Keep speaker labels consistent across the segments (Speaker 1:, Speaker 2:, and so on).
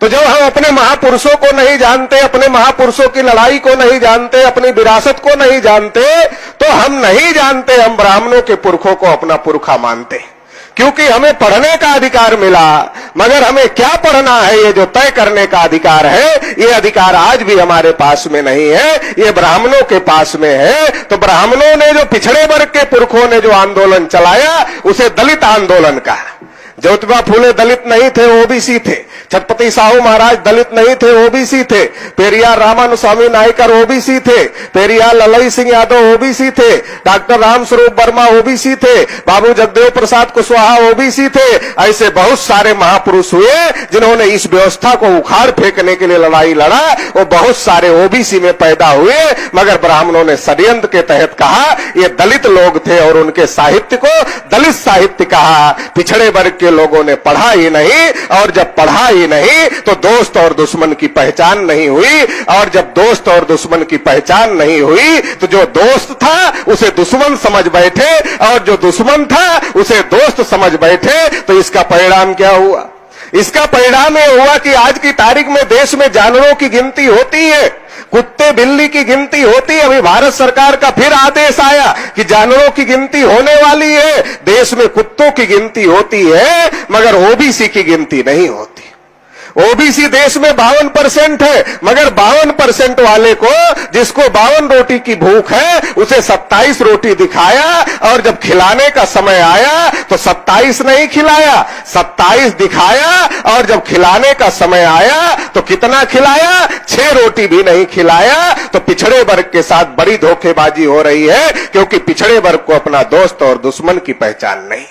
Speaker 1: तो जब हम अपने महापुरुषों को नहीं जानते, अपने महापुरुषों की लड़ाई को नहीं जानते, अपनी विरासत को नहीं जानते, तो हम नहीं जानते हम ब्राह्मणों के पुरखों को अपना पुरखा मानते। क्योंकि हमें पढ़ने का अधिकार मिला, मगर हमें क्या पढ़ना है ये जो तय करने का अधिकार है, ये अधिकार आज भी हमारे पास में नहीं है, ये ब्राह्मणों के पास में है। तो ब्राह्मणों ने जो पिछड़े वर्ग के पुरखों ने जो आंदोलन चलाया उसे दलित आंदोलन कहा। ज्योतिबा फूले दलित नहीं थे, ओबीसी थे। छत्रपति साहू महाराज दलित नहीं थे, ओबीसी थे। पेरियार रामानुस्वामी नायकर ओबीसी थे। पेरियार ललई सिंह यादव ओबीसी थे। डॉक्टर रामस्वरूप वर्मा ओबीसी थे। बाबू जगदेव प्रसाद कुशवाहा ओबीसी थे। ऐसे बहुत सारे महापुरुष हुए जिन्होंने इस व्यवस्था को उखाड़ फेंकने के लिए लड़ाई लड़ा। वो बहुत सारे ओबीसी में पैदा हुए, मगर ब्राह्मणों ने षड्यंत्र के तहत कहा ये दलित लोग थे और उनके साहित्य को दलित साहित्य कहा। पिछड़े वर्ग के लोगों ने पढ़ा ही नहीं, और जब पढ़ा ही नहीं तो दोस्त और दुश्मन की पहचान नहीं हुई, और जब दोस्त और दुश्मन की पहचान नहीं हुई तो जो दोस्त था उसे दुश्मन समझ बैठे, और जो दुश्मन था उसे दोस्त समझ बैठे। तो इसका परिणाम क्या हुआ? इसका परिणाम यह हुआ कि आज की तारीख में देश में जानवरों की गिनती होती है, कुत्ते बिल्ली की गिनती होती है। अभी भारत सरकार का फिर आदेश आया कि जानवरों की गिनती होने वाली है। देश में कुत्तों की गिनती होती है, मगर ओबीसी की गिनती नहीं होती। ओबीसी देश में 52% है, मगर 52% वाले को, जिसको 52 रोटी की भूख है, उसे 27 रोटी दिखाया, और जब खिलाने का समय आया तो 27 नहीं खिलाया, 27 दिखाया, और जब खिलाने का समय आया तो कितना खिलाया? 6 रोटी भी नहीं खिलाया। तो पिछड़े वर्ग के साथ बड़ी धोखेबाजी हो रही है, क्योंकि पिछड़े वर्ग को अपना दोस्त और दुश्मन की पहचान नहीं।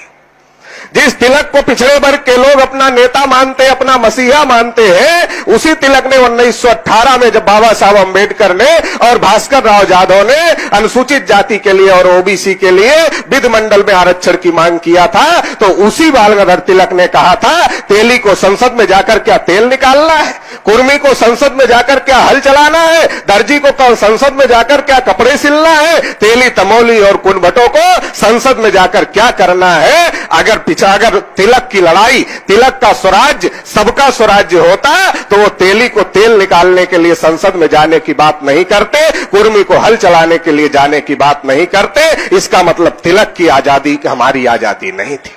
Speaker 1: जिस तिलक को पिछड़े वर्ग के लोग अपना नेता मानते, अपना मसीहा मानते हैं, उसी तिलक ने 1918 में जब बाबा साहब अम्बेडकर ने और भास्कर राव जाधव ने अनुसूचित जाति के लिए और ओबीसी के लिए विधि मंडल में आरक्षण की मांग किया था, तो उसी बाल गंगाधर तिलक ने कहा था तेली को संसद में जाकर क्या तेल निकालना है, कुर्मी को संसद में जाकर क्या हल चलाना है, दर्जी को संसद में जाकर क्या कपड़े सिलना है, तेली तमोली और कुनभटों को संसद में जाकर क्या करना है। अगर तिलक की लड़ाई, तिलक का स्वराज्य सबका स्वराज्य होता तो वो तेली को तेल निकालने के लिए संसद में जाने की बात नहीं करते, कुर्मी को हल चलाने के लिए जाने की बात नहीं करते। इसका मतलब तिलक की आजादी हमारी आजादी नहीं थी।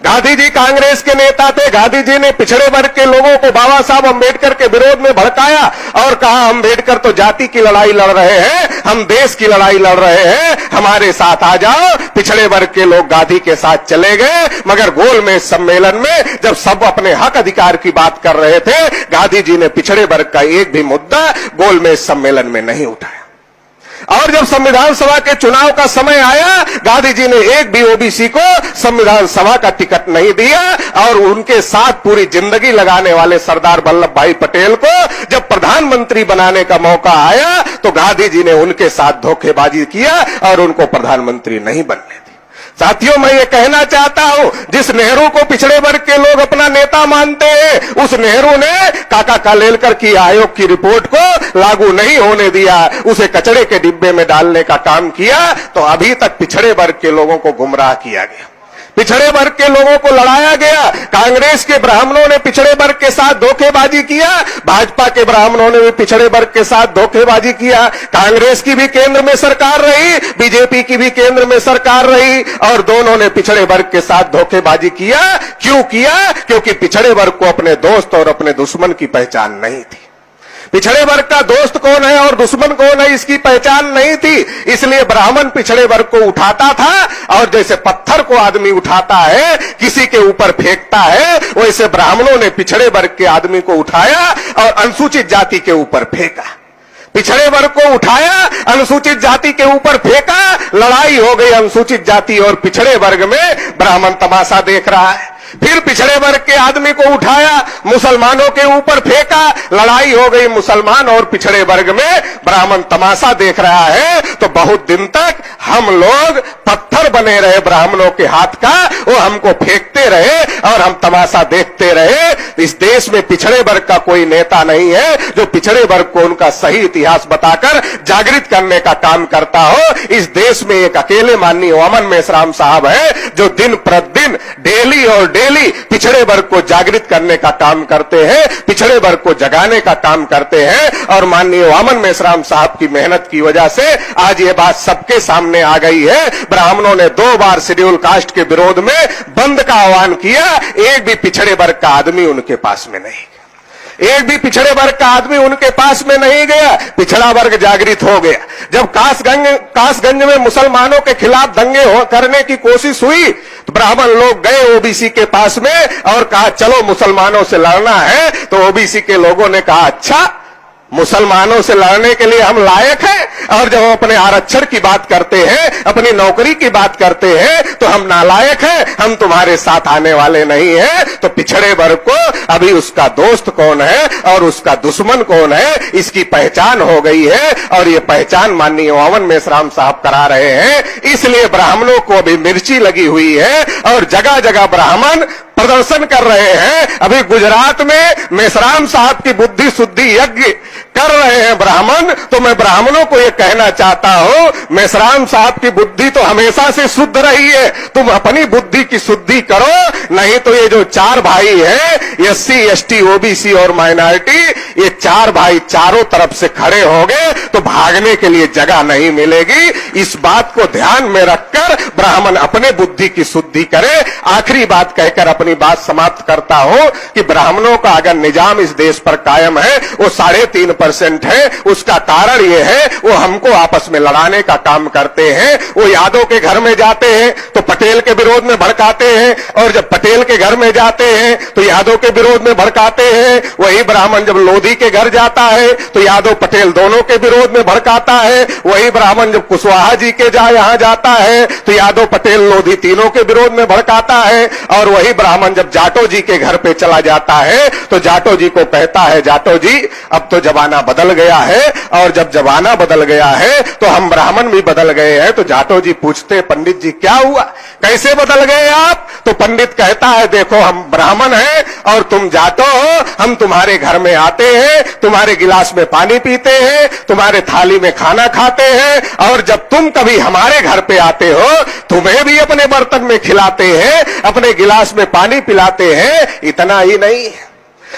Speaker 1: गांधी जी कांग्रेस के नेता थे। गांधी जी ने पिछड़े वर्ग के लोगों को बाबा साहब अम्बेडकर के विरोध में भड़काया और कहा अम्बेडकर तो जाति की लड़ाई लड़ रहे हैं, हम देश की लड़ाई लड़ रहे हैं, हमारे साथ आ जाओ। पिछड़े वर्ग के लोग गांधी के साथ चले गए, मगर गोलमेज सम्मेलन में जब सब अपने हक अधिकार की बात कर रहे थे, गांधी जी ने पिछड़े वर्ग का एक भी मुद्दा गोलमेज सम्मेलन में नहीं उठाया। और जब संविधान सभा के चुनाव का समय आया, गांधी जी ने एक भी ओबीसी को संविधान सभा का टिकट नहीं दिया, और उनके साथ पूरी जिंदगी लगाने वाले सरदार वल्लभ भाई पटेल को जब प्रधानमंत्री बनाने का मौका आया तो गांधी जी ने उनके साथ धोखेबाजी किया और उनको प्रधानमंत्री नहीं बनने दिया। साथियों, मैं ये कहना चाहता हूं, जिस नेहरू को पिछड़े वर्ग के लोग अपना नेता मानते हैं, उस नेहरू ने काका कालेलकर की आयोग की रिपोर्ट को लागू नहीं होने दिया, उसे कचड़े के डिब्बे में डालने का काम किया। तो अभी तक पिछड़े वर्ग के लोगों को गुमराह किया गया, पिछड़े वर्ग के लोगों को लड़ाया गया। कांग्रेस के ब्राह्मणों ने पिछड़े वर्ग के साथ धोखेबाजी किया, भाजपा के ब्राह्मणों ने भी पिछड़े वर्ग के साथ धोखेबाजी किया। कांग्रेस की भी केंद्र में सरकार रही, बीजेपी की भी केंद्र में सरकार रही, और दोनों ने पिछड़े वर्ग के साथ धोखेबाजी किया। क्यों किया? क्योंकि पिछड़े वर्ग को अपने दोस्त और अपने दुश्मन की पहचान नहीं थी। पिछड़े वर्ग का दोस्त कौन है और दुश्मन कौन है, इसकी पहचान नहीं थी। इसलिए ब्राह्मण पिछड़े वर्ग को उठाता था, और जैसे पत्थर को आदमी उठाता है, किसी के ऊपर फेंकता है, वैसे ब्राह्मणों ने पिछड़े वर्ग के आदमी को उठाया और अनुसूचित जाति के ऊपर फेंका। पिछड़े वर्ग को उठाया, अनुसूचित जाति के ऊपर फेंका, लड़ाई हो गई अनुसूचित जाति और पिछड़े वर्ग में। ब्राह्मण तमाशा देख रहा है। फिर पिछड़े वर्ग के आदमी को उठाया, मुसलमानों के ऊपर फेंका, लड़ाई हो गई मुसलमान और पिछड़े वर्ग में। ब्राह्मण तमाशा देख रहा है। तो बहुत दिन तक हम लोग पत्थर बने रहे ब्राह्मणों के हाथ का, वो हमको फेंकते रहे और हम तमाशा देखते रहे। इस देश में पिछड़े वर्ग का कोई नेता नहीं है जो पिछड़े वर्ग को उनका सही इतिहास बताकर जागृत करने का काम करता हो। इस देश में एक अकेले माननीय वामन मेश्राम साहब है जो दिन प्रतिदिन डेली और डेली पिछड़े वर्ग को जागृत करने का काम करते हैं, पिछड़े वर्ग को जगाने का काम करते हैं। और माननीय वामन मेश्राम साहब की मेहनत की वजह से आज ये बात सबके सामने आ गई है। ब्राह्मणों ने 2 बार शेड्यूल कास्ट के विरोध में बंद का आह्वान किया, एक भी पिछड़े वर्ग का आदमी उनके पास में नहीं, एक भी पिछड़े वर्ग का आदमी उनके पास में नहीं गया। पिछड़ा वर्ग जागृत हो गया। जब कासगंज में मुसलमानों के खिलाफ दंगे करने की कोशिश हुई तो ब्राह्मण लोग गए ओबीसी के पास में और कहा चलो मुसलमानों से लड़ना है। तो ओबीसी के लोगों ने कहा अच्छा मुसलमानों से लड़ने के लिए हम लायक हैं, और जब हम अपने आरक्षण की बात करते हैं, अपनी नौकरी की बात करते हैं तो हम नालायक हैं, हम तुम्हारे साथ आने वाले नहीं हैं। तो पिछड़े वर्ग को अभी उसका दोस्त कौन है और उसका दुश्मन कौन है इसकी पहचान हो गई है, और ये पहचान माननीय वामन मेश्राम साहब करा रहे हैं। इसलिए ब्राह्मणों को अभी मिर्ची लगी हुई है और जगह जगह ब्राह्मण प्रदर्शन कर रहे हैं। अभी गुजरात में मेश्राम साहब की बुद्धि शुद्धि यज्ञ कर रहे हैं ब्राह्मण। तो मैं ब्राह्मणों को यह कहना चाहता हूं, मेश्राम साहब की बुद्धि तो हमेशा से शुद्ध रही है, तुम अपनी बुद्धि की शुद्धि करो। नहीं तो ये जो 4 भाई हैं एससी एसटी ओबीसी और माइनॉरिटी, ये 4 भाई चारों तरफ से खड़े हो गए तो भागने के लिए जगह नहीं मिलेगी। इस बात को ध्यान में रखकर ब्राह्मण अपने बुद्धि की शुद्धि करे। आखिरी बात कहकर अपनी बात समाप्त करता हूं कि ब्राह्मणों का अगर निजाम इस देश पर कायम है वो 3.5% है। उसका कारण ये है वो हमको आपस में लड़ाने का काम करते हैं। वो यादव के घर में जाते हैं तो पटेल के विरोध में भड़काते हैं, और जब पटेल के घर में जाते हैं तो यादव के विरोध में भड़काते हैं। वही ब्राह्मण जब लोधी के घर जाता है तो यादव पटेल दोनों के विरोध में भड़काता है। वही ब्राह्मण जब कुशवाहा जी के यहां जाता है तो यादव पटेल लोधी तीनों के विरोध में भड़काता है। और वही ब्राह्मण जब जाटो जी के घर पे चला जाता है तो जाटो जी को कहता है जाटो जी अब तो जमाना बदल गया है, और जब जमाना बदल गया है तो हम ब्राह्मण भी बदल गए हैं। तो जाटो जी पूछते पंडित जी क्या हुआ, कैसे बदल गए आप? तो पंडित कहता है देखो हम ब्राह्मण हैं और तुम जाटो हो, हम तुम्हारे घर में आते हैं, तुम्हारे गिलास में पानी पीते हैं, तुम्हारे थाली में खाना खाते हैं, और जब तुम कभी हमारे घर पे आते हो तुम्हें भी अपने बर्तन में खिलाते हैं, अपने गिलास में पानी पिलाते हैं। इतना ही नहीं,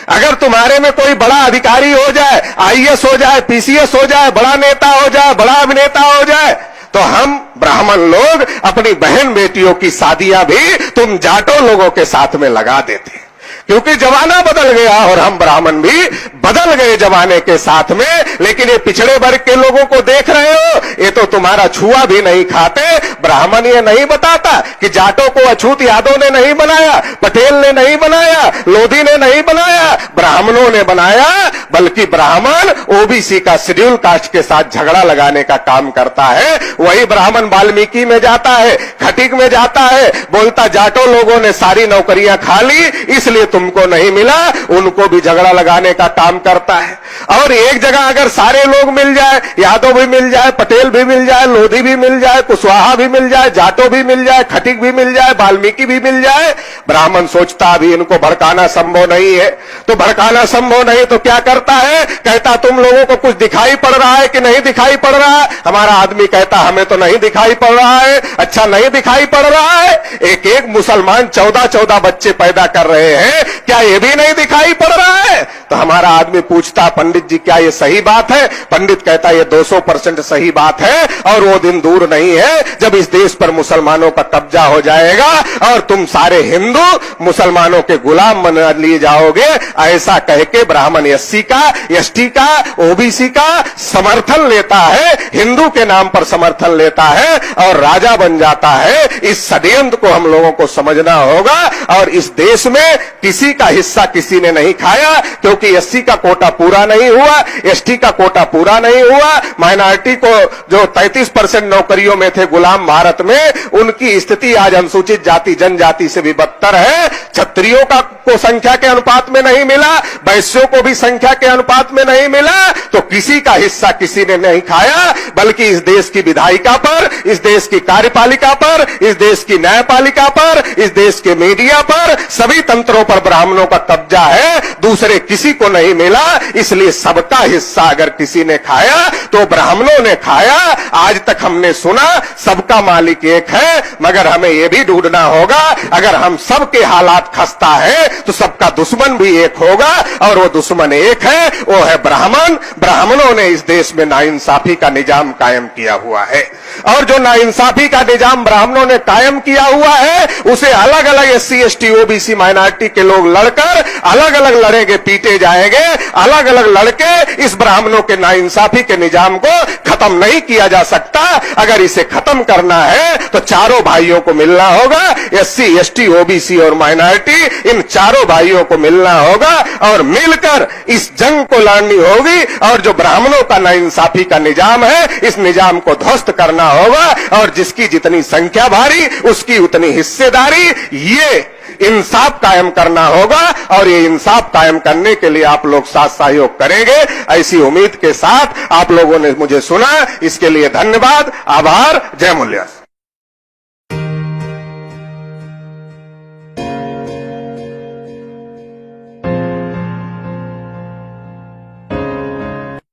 Speaker 1: अगर तुम्हारे में कोई बड़ा अधिकारी हो जाए, आईएएस हो जाए, पीसीएस हो जाए, बड़ा नेता हो जाए, बड़ा अभिनेता हो जाए, तो हम ब्राह्मण लोग अपनी बहन बेटियों की शादियां भी तुम जाटो लोगों के साथ में लगा देते हैं, क्योंकि जमाना बदल गया और हम ब्राह्मण भी बदल गए जमाने के साथ में। लेकिन ये पिछड़े वर्ग के लोगों को देख रहे हो, ये तो तुम्हारा छुआ भी नहीं खाते। ब्राह्मण ये नहीं बताता कि जाटों को अछूत यादव ने नहीं बनाया, पटेल ने नहीं बनाया, लोधी ने नहीं बनाया, ब्राह्मणों ने बनाया। बल्कि ब्राह्मण ओबीसी का शेड्यूल कास्ट के साथ झगड़ा लगाने का काम करता है। वही ब्राह्मण वाल्मीकि में जाता है, खटीक में जाता है, बोलता जाटो लोगों ने सारी नौकरियां खा ली इसलिए तुमको नहीं मिला, उनको भी झगड़ा लगाने का काम करता है। और एक जगह अगर सारे लोग मिल जाए, यादव भी मिल जाए, पटेल भी मिल जाए, लोधी भी मिल जाए, कुशवाहा भी मिल जाए, जाटो भी मिल जाए, खटीक भी मिल जाए, वाल्मीकि भी मिल जाए, ब्राह्मण सोचता अभी इनको भड़काना संभव नहीं है। तो भड़काना संभव नहीं तो क्या करता है, कहता तुम लोगों को कुछ दिखाई पड़ रहा है कि नहीं दिखाई पड़ रहा है? हमारा आदमी कहता हमें तो नहीं दिखाई पड़ रहा है। अच्छा नहीं दिखाई पड़ रहा है, एक एक मुसलमान 14-14 बच्चे पैदा कर रहे हैं, क्या ये भी नहीं दिखाई पड़ रहा है? तो हमारा आदमी पूछता पंडित जी क्या ये सही बात है? पंडित कहता ये 200% सही बात है, और वो दिन दूर नहीं है जब इस देश पर मुसलमानों का कब्जा हो जाएगा और तुम सारे हिंदू मुसलमानों के गुलाम बना लिए जाओगे। ऐसा कह के ब्राह्मण एससी का, एसटी का, ओबीसी का समर्थन लेता है, हिंदू के नाम पर समर्थन लेता है और राजा बन जाता है। इस षड्यंत्र को हम लोगों को समझना होगा। और इस देश में किसी का हिस्सा किसी ने नहीं खाया, क्योंकि एससी का कोटा पूरा नहीं हुआ, एसटी का कोटा पूरा नहीं हुआ, माइनॉरिटी को जो 33% नौकरियों में थे गुलाम भारत में, उनकी स्थिति आज अनुसूचित जाति जनजाति से भी बदतर है। क्षत्रियों का को संख्या के अनुपात में नहीं मिला, वैश्यों को भी संख्या के अनुपात में नहीं मिला। तो किसी का हिस्सा किसी ने नहीं खाया, बल्कि इस देश की विधायिका पर, इस देश की कार्यपालिका पर, इस देश की न्यायपालिका पर, इस देश के मीडिया पर, सभी तंत्रों पर ब्राह्मणों का कब्जा है। दूसरे किसी को नहीं मिला, इसलिए सबका हिस्सा अगर किसी ने खाया तो ब्राह्मणों ने खाया। आज तक हमने सुना सबका मालिक एक है, मगर हमें यह भी ढूंढना होगा अगर हम सबके हालात खस्ता है तो सबका दुश्मन भी एक होगा, और वो दुश्मन एक है, वो है ब्राह्मण। ब्राह्मणों ने इस देश में नाइंसाफी का निजाम कायम किया हुआ है, और जो नाइंसाफी का निजाम ब्राह्मणों ने कायम किया हुआ है उसे अलग अलग SC ST OBC माइनॉरिटी के लोग लड़कर अलग अलग लड़ेंगे, पीटे जाएंगे, अलग अलग लड़के इस ब्राह्मणों के नाइंसाफी के निजाम को खत्म नहीं किया जा सकता। अगर इसे खत्म करना है तो चारों भाइयों को मिलना होगा, SC ST OBC और माइनॉरिटी, इन चारों भाइयों को मिलना होगा और मिलकर इस जंग को लड़नी होगी। और जो ब्राह्मणों का नाइंसाफी का निजाम है इस निजाम को ध्वस्त करना होगा, और जिसकी जितनी संख्या भारी उसकी उतनी हिस्सेदारी, ये इंसाफ कायम करना होगा। और ये इंसाफ कायम करने के लिए आप लोग साथ सहयोग करेंगे, ऐसी उम्मीद के साथ आप लोगों ने मुझे सुना, इसके लिए धन्यवाद, आभार, जय मूल्य।